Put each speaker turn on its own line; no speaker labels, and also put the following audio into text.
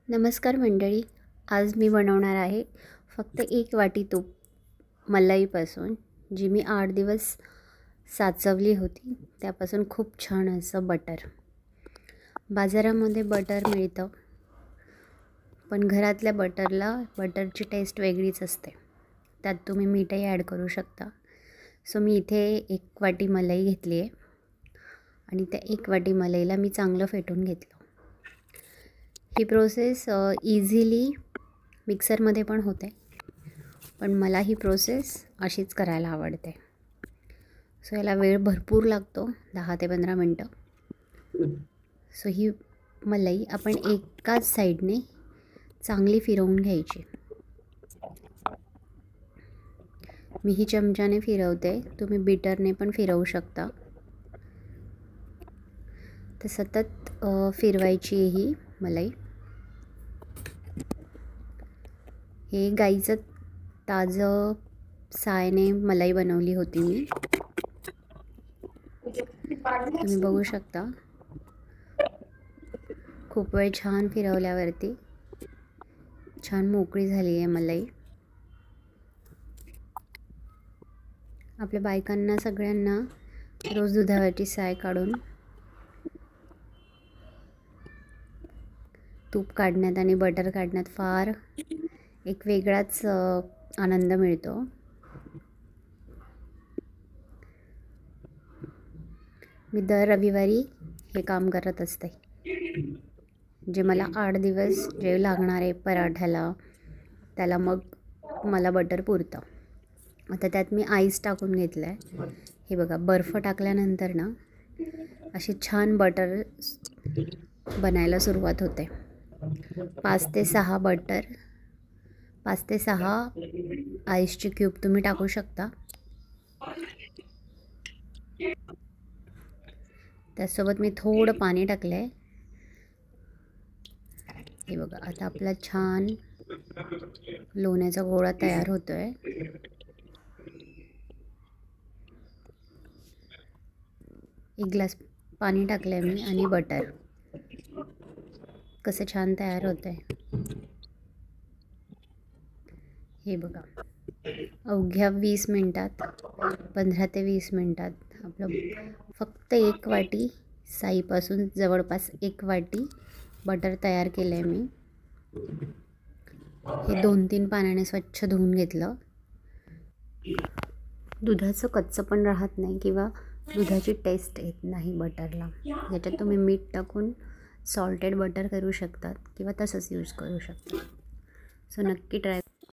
नमस्कार मंडळी, आज मी बनवणार आहे फक्त 1 वाटी तूप मलाईपासून, जी मी 8 दिवस साचवली होती. त्यापासून खूप छान असं बटर. बाजारामध्ये बटर मिळतं, पण घरातल्या बटरची टेस्ट वेगळीच असते. त्यात तुम्ही मीठही ॲड करू शकता. सो मी इथे 1 वाटी मलाई घेतली आहे आणि त्या 1 वाटी मलाईला मी चांगलं फेटून घेतलं. ही प्रोसेस इझिली मिक्सरमध्ये पण होते, पण मला ही प्रोसेस अशीच करायला आवडते. सो याला वेळ भरपूर लागतो, 10 ते 15 मिनटं. सो ही मलाई आपण एकाच साईडने चांगली फिरवून घ्यायची. मी ही चमच्याने फिरवते, तुम्ही बीटरने पण फिरवू शकता. तर सतत फिरवायची ही मलाई. हे गाईचं ताजं सायने मलाई बनवली होती मी. तुम्ही बघू शकता, खूप वेळ छान फिरवल्यावरती छान मोकळी झाली आहे मलाई. आपल्या बायकांना सगळ्यांना रोज दुधावरची साय काढून तूप काढण्यात आणि बटर काढण्यात फार एक वेगळाच आनंद मिळतो. मी दर रविवारी हे काम करत असते, जे मला 8 दिवस जे लागणार आहे पराठ्याला, त्याला मग मला बटर पुरतं. आता त्यात मी आईस टाकून घेतलं आहे. हे बघा, बर्फ टाकल्यानंतर ना अशी छान बटर बनायला सुरुवात होते. 5 ते 6 आईसचे क्यूब तुम्ही टाकू शकता. त्यासोबत मी थोडं पाणी टाकलं आहे. हे बघा, आता आपला छान लोण्याचा गोळा तयार होतो आहे. एक ग्लास पाणी टाकलं आहे मी आणि बटर. कसं छान तयार होतं आहे. हे बघा, अवघ्या 20 मिनटात, 15 ते 20 मिनटात आपलं फक्त 1 वाटी साईपासून जवळपास 1 वाटी बटर तयार केलं आहे मी. हे 2-3 पाण्याने स्वच्छ धुवून घेतलं. दुधाचं कच्चं पण राहत नाही किंवा दुधाची टेस्ट येत नाही बटरला. याच्यात तुम्ही मीठ टाकून सॉल्टेड बटर करू शकतात किंवा तसंच यूज करू शकता. सो नक्की ट्राय